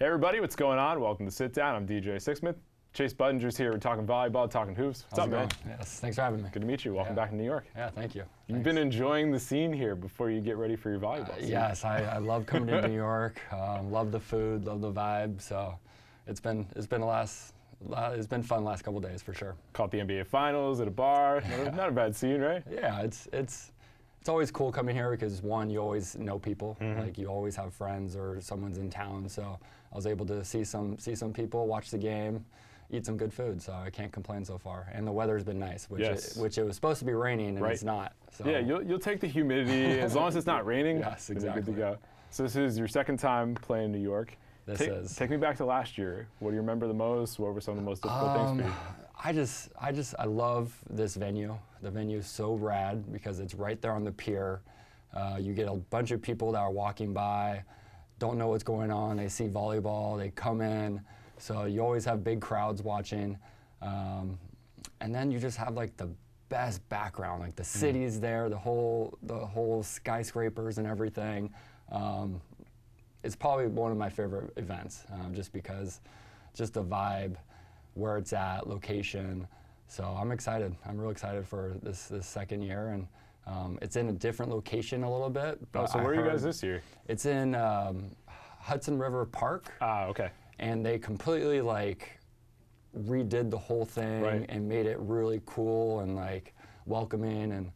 everybody, what's going on? Welcome to Sit Down. I'm DJ Sixsmith. Chase Budinger's here. We're talking volleyball, talking hoops. What's up, man? Yes, thanks for having me. Good to meet you. Welcome back to New York. Yeah, thank you. You've been enjoying the scene here before you get ready for your volleyball season. Yes, I love coming to New York. Love the food, love the vibe. So it's been fun the last couple days for sure. Caught the NBA Finals at a bar. Not a bad scene, right? Yeah, it's always cool coming here because one, you always know people. Like you always have friends or someone's in town. So I was able to see some people, watch the game, eat some good food. So I can't complain so far. And the weather's been nice, which it was supposed to be raining and it's not. So. Yeah, you'll take the humidity as long as it's not raining. Yes, exactly. Good to go. So this is your second time playing New York. Take me back to last year. What do you remember the most? What were some of the most difficult things for you? I love this venue. The venue is so rad because it's right there on the pier. You get a bunch of people that are walking by, don't know what's going on. They see volleyball, they come in. So you always have big crowds watching. And then you just have like the best background. Like the city's there, the whole skyscrapers and everything. It's probably one of my favorite events, just because, just the vibe, where it's at, location. So I'm excited. I'm real excited for this second year, and it's in a different location a little bit. So where are you guys this year? It's in Hudson River Park. Ah, okay. And they completely like redid the whole thing and made it really cool and like welcoming. And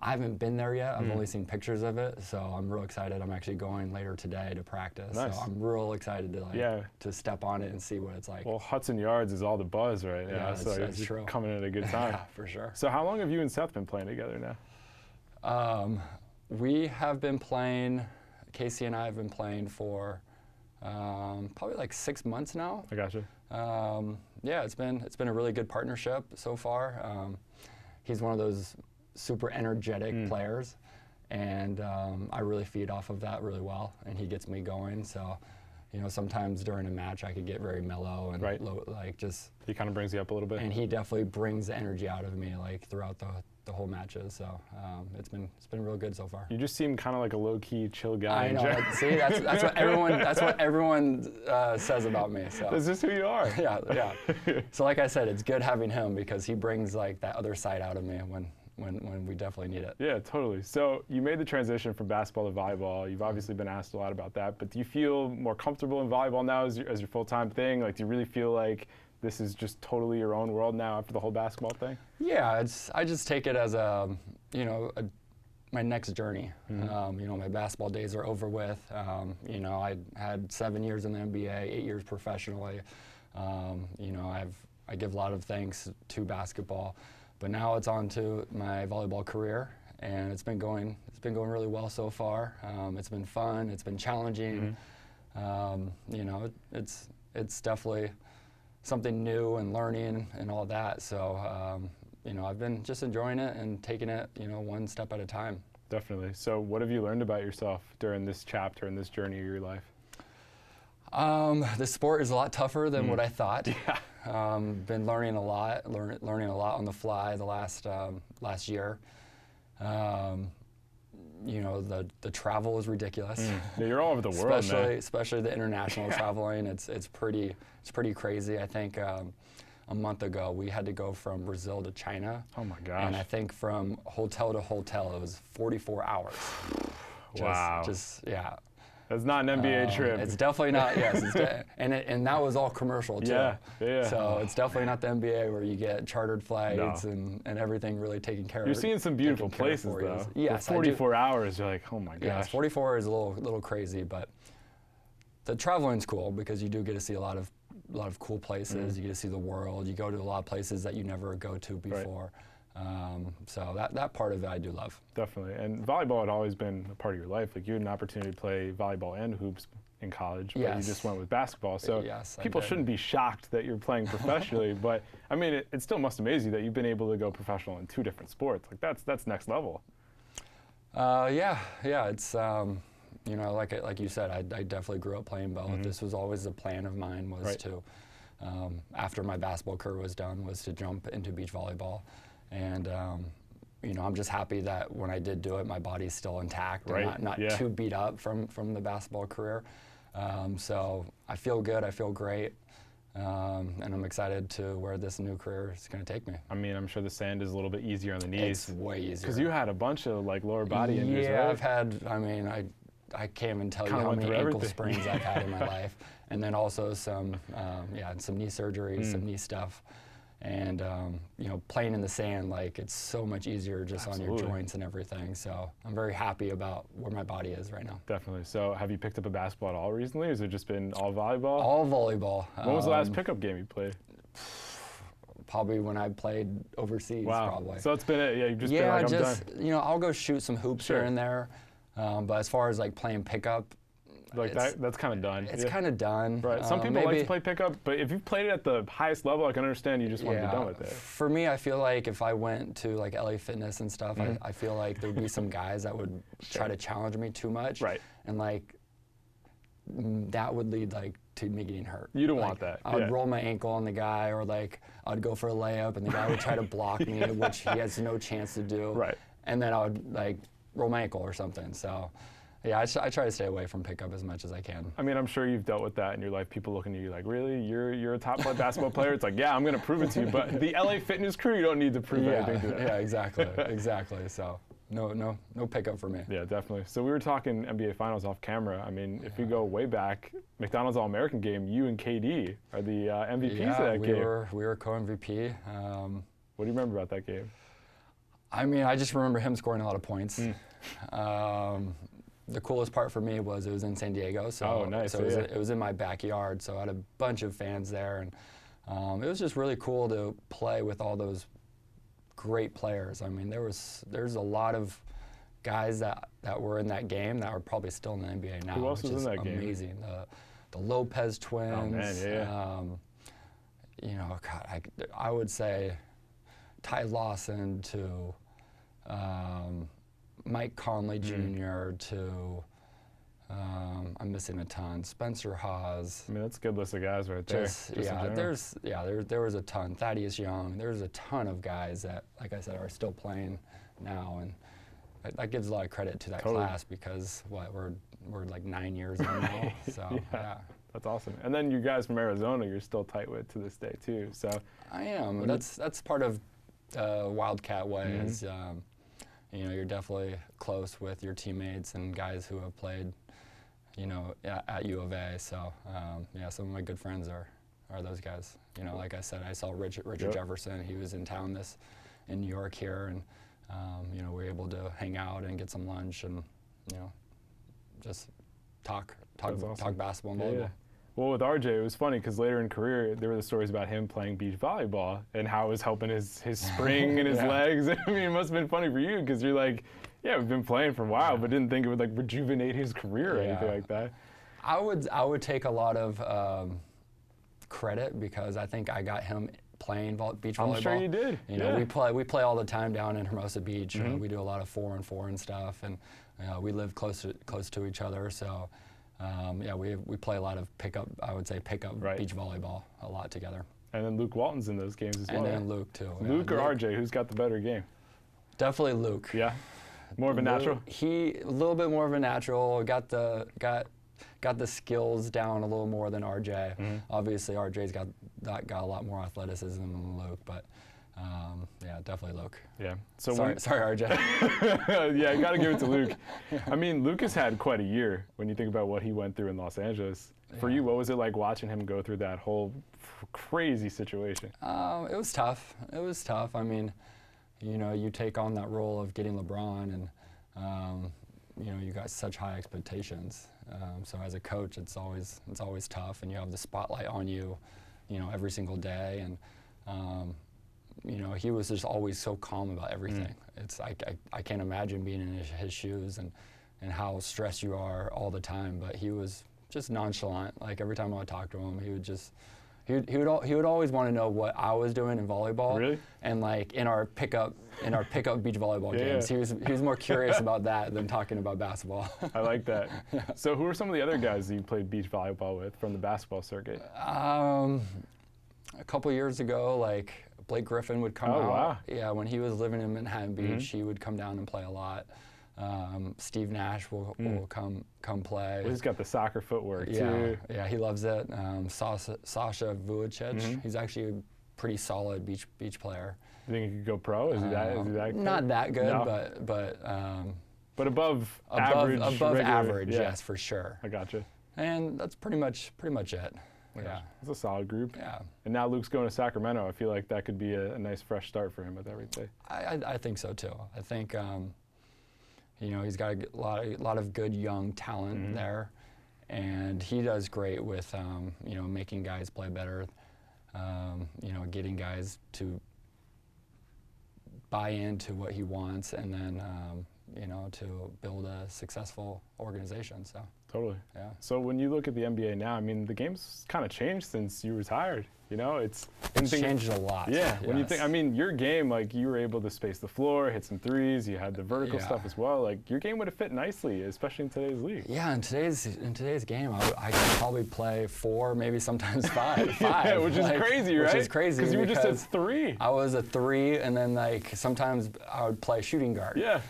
I haven't been there yet. I've only seen pictures of it, so I'm real excited. I'm actually going later today to practice. Nice. So I'm real excited to to step on it and see what it's like. Well, Hudson Yards is all the buzz right now, Yeah, so that's you're true. coming at a good time. Yeah, for sure. So how long have you and Seth been playing together now? We have been playing, Casey and I have been playing for probably like 6 months now. I gotcha. Yeah, it's been a really good partnership so far. He's one of those super energetic players, and I really feed off of that really well, and he gets me going. So, you know, sometimes during a match I could get very mellow and like just. He kind of brings you up a little bit. And he definitely brings the energy out of me like throughout the whole matches. So it's been real good so far. You just seem kind of like a low-key, chill guy. I know. See, that's what everyone says about me. So that's just who you are. Yeah. So like I said, it's good having him because he brings like that other side out of me when we definitely need it. Yeah, totally. So you made the transition from basketball to volleyball. You've obviously been asked a lot about that, but do you feel more comfortable in volleyball now as your full-time thing? Like, do you really feel like this is just totally your own world now after the whole basketball thing? Yeah, I just take it as my next journey. You know, my basketball days are over with. You know, I had 7 years in the NBA, 8 years professionally. You know, I give a lot of thanks to basketball. But now it's on to my volleyball career, and it's been going really well so far. It's been fun. It's been challenging. You know, it's definitely something new and learning and all that. So you know, I've been just enjoying it and taking it, you know, one step at a time. Definitely. So what have you learned about yourself during this chapter and this journey of your life? This sport is a lot tougher than what I thought. Yeah. Been learning a lot on the fly the last year. You know, the travel is ridiculous. Yeah, you're all over the world, man. Especially the international traveling. It's pretty crazy. I think a month ago we had to go from Brazil to China. Oh my gosh. And I think from hotel to hotel it was 44 hours. Wow. Yeah. That's not an NBA trip. It's definitely not. Yes, and that was all commercial too. Yeah. So it's definitely not the NBA where you get chartered flights and everything really taken care of. You're seeing some beautiful places though. Yes, 44 hours. You're like, oh my gosh. Yeah, 44 is a little crazy, but the traveling's cool because you do get to see a lot of cool places. You get to see the world. You go to a lot of places that you never go to before. So that part of it I do love. Definitely. And volleyball had always been a part of your life. Like you had an opportunity to play volleyball and hoops in college, but you just went with basketball. So people shouldn't be shocked that you're playing professionally, but I mean, it still must amaze you that you've been able to go professional in 2 different sports. Like that's next level. Yeah. It's you know, like you said, I definitely grew up playing both. This was always a plan of mine was to, after my basketball career was done, was to jump into beach volleyball. And you know, I'm just happy that when I did do it, my body's still intact and not too beat up from the basketball career. So I feel good. I feel great. And I'm excited to where this new career is going to take me. I mean, I'm sure the sand is a little bit easier on the knees. It's way easier. Because you had a bunch of like lower body injuries, right? Yeah, I've had, I mean, I can't even tell you how many ankle sprains I've had in my life. And then also some knee surgeries, some knee stuff. And, you know, playing in the sand, like, it's so much easier just on your joints and everything. So I'm very happy about where my body is right now. Definitely. So have you picked up a basketball at all recently, or has it just been all volleyball? All volleyball. When was the last pickup game you played? Probably when I played overseas, probably. So it's been you've just been like, I'm done. You know, I'll go shoot some hoops here and there. But as far as, like, playing pickup, like that's kind of done. It's kind of done. Right. Some people like to play pickup, but if you've played it at the highest level, I can understand you just want to be done with it. For me, I feel like if I went to like LA Fitness and stuff, I feel like there'd be some guys that would try to challenge me too much. Right. And like that would lead like to me getting hurt. You don't want that. I would roll my ankle on the guy, or like I'd go for a layup and the guy would try to block me, which he has no chance to do. Right. And then I would like roll my ankle or something. So. Yeah, I try to stay away from pickup as much as I can. I mean, I'm sure you've dealt with that in your life. People looking at you like, really? You're a top flight basketball player? It's like, yeah, I'm going to prove it to you. But the LA Fitness crew, you don't need to prove anything to them. Yeah, exactly. So no pickup for me. Yeah, definitely. So we were talking NBA Finals off camera. I mean, if you go way back, McDonald's All-American game, you and KD are the MVPs of that game. We were co-MVP. What do you remember about that game? I mean, I just remember him scoring a lot of points. The coolest part for me was it was in San Diego, so, nice. So it was in my backyard, so I had a bunch of fans there, and it was just really cool to play with all those great players. I mean, there's a lot of guys that were in that game that are probably still in the NBA now. Who else was in that game? Amazing. The Lopez twins. Oh man, you know, God, I would say Ty Lawson to. Mike Conley Jr. to, I'm missing a ton. Spencer Hawes. I mean, that's a good list of guys right there. There was a ton. Thaddeus Young. There's a ton of guys that, like I said, are still playing now, and that gives a lot of credit to that class because we're like 9 years in now. So yeah. That's awesome. And then you guys from Arizona, you're still tight with to this day too. So I am. That's part of Wildcat way is. You know, you're definitely close with your teammates and guys who have played, you know, at U of A. So, some of my good friends are those guys. You know, like I said, I saw Richard Jefferson. He was in town in New York here, and, you know, we were able to hang out and get some lunch and, you know, just talk basketball and volleyball. Yeah. Well, with RJ, it was funny because later in career, there were the stories about him playing beach volleyball and how it was helping his spring and his legs. I mean, it must have been funny for you because you're like, yeah, we've been playing for a while, but didn't think it would like rejuvenate his career or anything like that. I would take a lot of credit because I think I got him playing beach volleyball. I'm sure you did. You know, we play all the time down in Hermosa Beach. We do a lot of 4-on-4 and stuff, and we live close to each other, so. We play a lot of pickup beach volleyball a lot together. And then Luke Walton's in those games as well. And then Luke too. Luke or RJ, who's got the better game? Definitely Luke. Yeah, more of a natural. He a little bit more of a natural. Got the skills down a little more than RJ. Obviously, RJ's got a lot more athleticism than Luke, but. Definitely Luke. Yeah. So sorry, RJ. Yeah, you got to give it to Luke. I mean, Luke has had quite a year when you think about what he went through in Los Angeles. For you, what was it like watching him go through that whole crazy situation? It was tough. I mean, you know, you take on that role of getting LeBron, and you know, you got such high expectations. So as a coach, it's always tough, and you have the spotlight on you, you know, every single day, and. You know, he was just always so calm about everything. It's I can't imagine being in his shoes and how stressed you are all the time. But he was just nonchalant. Like every time I would talk to him, he would always want to know what I was doing in volleyball. Really? And like in our pickup beach volleyball games, he was more curious about that than talking about basketball. I like that. So who are some of the other guys that you played beach volleyball with from the basketball circuit? A couple years ago, like. Blake Griffin would come out. Wow. Yeah, when he was living in Manhattan Beach, he would come down and play a lot. Steve Nash will come play. Well, he's got the soccer footwork too. Yeah, he loves it. Sasha Vujacic, he's actually a pretty solid beach player. You think he could go pro? Is he that good? Not that good, no. but above average. Above regular, average, yes, for sure. I gotcha. And that's pretty much it. Yeah, it's a solid group. Yeah. And now Luke's going to Sacramento. I feel like that could be a nice fresh start for him with everything. I think so too. I think he's got a lot of good young talent there, and he does great with making guys play better. Getting guys to buy into what he wants, and then to build a successful organization. So. Totally. Yeah. So when you look at the NBA now, I mean, the game's kind of changed since you retired. It's changed a lot. Yeah. Yes. When you think, I mean, your game, like, you were able to space the floor, hit some threes. You had the vertical stuff as well. Like, your game would have fit nicely, especially in today's league. Yeah. In today's game, I could probably play 4, maybe sometimes 5. Yeah, which is crazy, right? Which is crazy because you were just a 3. I was a 3, and then sometimes I would play shooting guard. Yeah.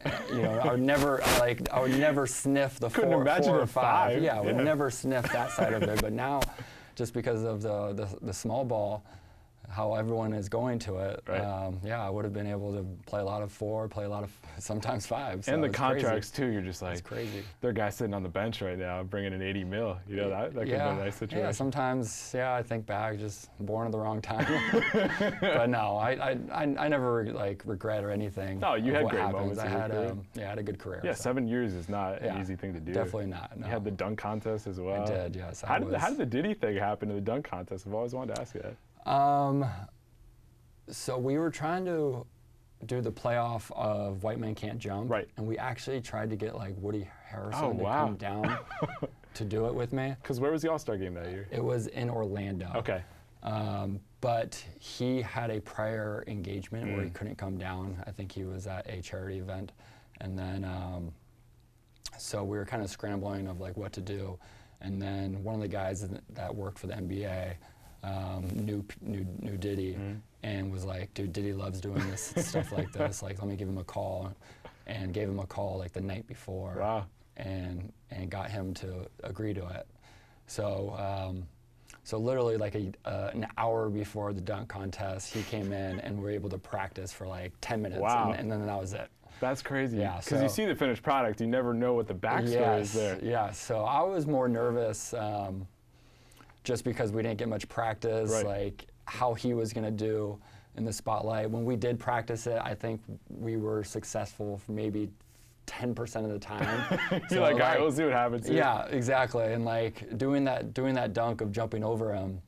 I would never sniff the 4 or 5. Yeah, I would never sniff that side of it. But now, just because of the small ball, how everyone is going to it, right. I would have been able to play a lot of 4, play a lot of sometimes 5. So and the contracts too, you're just like, it's crazy. There are guys sitting on the bench right now bringing in $80 million. That could be a nice situation. Yeah, sometimes I think back, just born at the wrong time. But no, I never regret or anything. No, you had great moments. I had a good career. Yeah, so. 7 years is not an easy thing to do. Definitely not. No. You had the dunk contest as well. I did, yes. How did the Diddy thing happen in the dunk contest? I've always wanted to ask you that. So we were trying to do the playoff of White Men Can't Jump. Right. And we actually tried to get Woody Harrelson to come down to do it with me. Because where was the All-Star game that year? It was in Orlando. Okay. But he had a prior engagement where he couldn't come down. I think he was at a charity event. And then, so we were kind of scrambling of what to do. And then one of the guys that worked for the NBA knew Diddy and was like, dude, Diddy loves doing this stuff like this. Let me give him a call. And gave him a call the night before. Wow. And got him to agree to it. So so literally an hour before the dunk contest, he came in and we were able to practice for 10 minutes. Wow. And then that was it. That's crazy. Yeah. Because you see the finished product, you never know what the backstory is there. Yeah. So I was more nervous just because we didn't get much practice, how he was going to do in the spotlight. When we did practice it, I think we were successful for maybe 10% of the time. You're all right, we'll see what happens here. Yeah, exactly. And doing that dunk of jumping over him,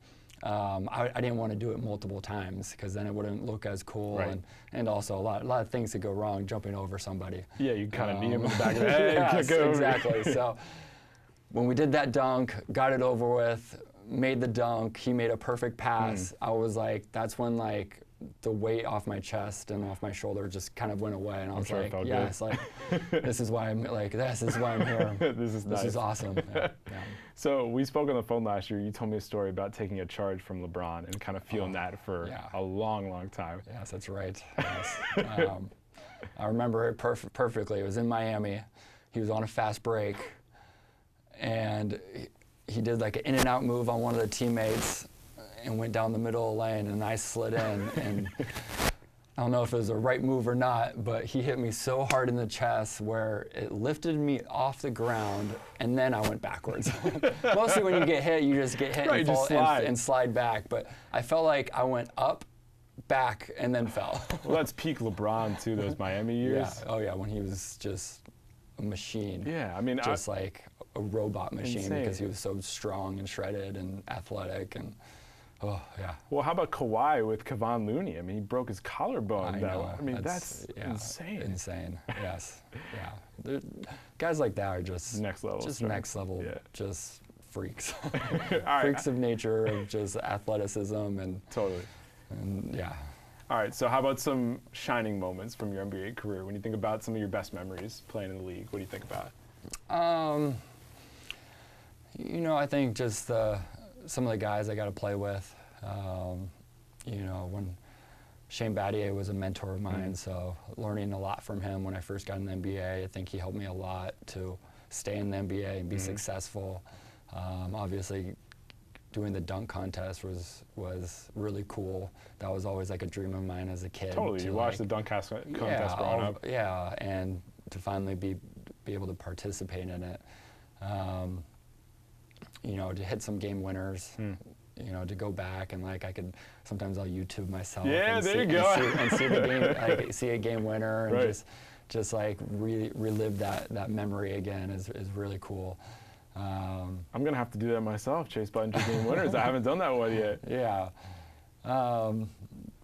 I didn't want to do it multiple times because then it wouldn't look as cool. Right. And also a lot of things could go wrong jumping over somebody. Yeah, you kind of knee him in the back of the head. Yes, exactly. So when we did that dunk, got it over with, made the dunk, he made a perfect pass. I was that's when the weight off my chest and off my shoulder just kind of went away, and I was yes, this is why I'm this is why I'm here. This is awesome. Yeah. So we spoke on the phone last year. You told me a story about taking a charge from LeBron and kind of feeling that for a long, long time. Yes, that's right. Yes. I remember it perfectly. It was in Miami. He was on a fast break, and he did an in and out move on one of the teammates and went down the middle of the lane, and I slid in. And I don't know if it was the right move or not, but he hit me so hard in the chest where it lifted me off the ground, and then I went backwards. Mostly when you get hit, you just get hit and fall and slide back. But I felt like I went up, back, and then fell. Well, that's peak LeBron too, those Miami years. Yeah. Oh yeah, when he was just a machine. Yeah, I mean, just a robot machine. Insane. Because he was so strong and shredded and athletic and. Oh, yeah. Well, how about Kawhi with Kevon Looney? I mean, he broke his collarbone. I know. I mean, that's insane. Insane, yes. Yeah. Guys like that are just next level. Just next level, just freaks. Right. Freaks of nature, of just athleticism and. Totally. And yeah. All right, so how about some shining moments from your NBA career? When you think about some of your best memories playing in the league, what do you think about? I think just some of the guys I got to play with, when Shane Battier was a mentor of mine, so learning a lot from him when I first got in the NBA. I think he helped me a lot to stay in the NBA and be successful. Obviously, doing the dunk contest was really cool. That was always like a dream of mine as a kid. Totally, you watched the dunk contest growing up. Yeah, and to finally be able to participate in it. You know, to hit some game winners. You know, to go back and like sometimes I'll YouTube myself. Yeah, and there you go. and see the game, like see a game winner, and just like relive that memory again is really cool. I'm gonna have to do that myself. Chase Budinger game winners. I haven't done that one yet. Yeah,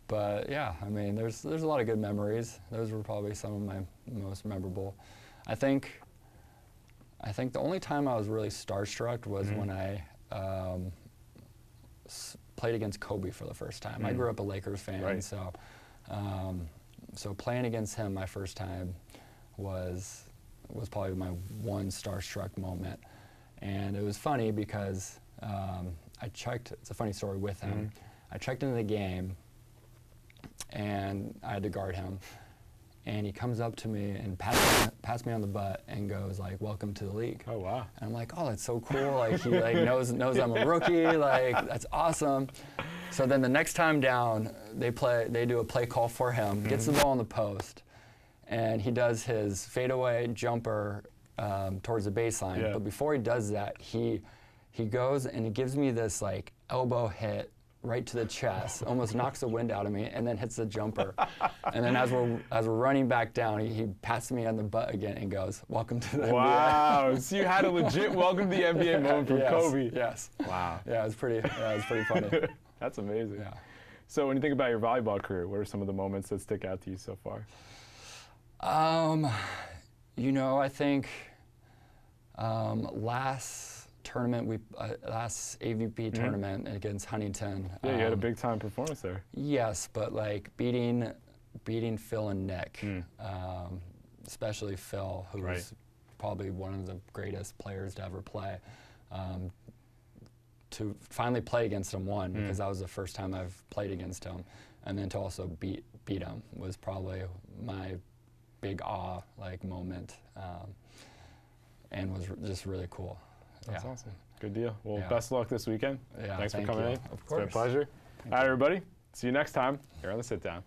but yeah, I mean, there's a lot of good memories. Those were probably some of my most memorable. I think the only time I was really starstruck was when I played against Kobe for the first time. I grew up a Lakers fan, so playing against him my first time was probably my one starstruck moment. And it was funny because it's a funny story with him. I checked into the game, and I had to guard him. And he comes up to me and pats me on the butt and goes like, "Welcome to the league." Oh wow! And I'm like, "Oh, that's so cool! Like he like knows I'm a rookie. Like that's awesome." So then the next time down, they do a play call for him. Gets the ball in the post, and he does his fadeaway jumper towards the baseline. Yeah. But before he does that, he goes and he gives me this like elbow hit right to the chest, almost knocks the wind out of me, and then hits the jumper. And then as we're running back down, he pats me on the butt again and goes, "Welcome to the NBA." Wow! So you had a legit welcome to the NBA moment from Kobe. Yes. Wow. Yeah, it was pretty funny. That's amazing. Yeah. So when you think about your volleyball career, what are some of the moments that stick out to you so far? You know, I think last AVP tournament against Huntington. Yeah, you had a big time performance there. Yes, but like beating Phil and Nick, especially Phil, who's probably one of the greatest players to ever play. To finally play against him because that was the first time I've played against him, and then to also beat him was probably my big moment, and was just really cool. That's awesome. Good deal. Well, best of luck this weekend. Yeah, Thanks for coming in. Of course. It's been a pleasure. All right, everybody. See you next time here on The Sit Down.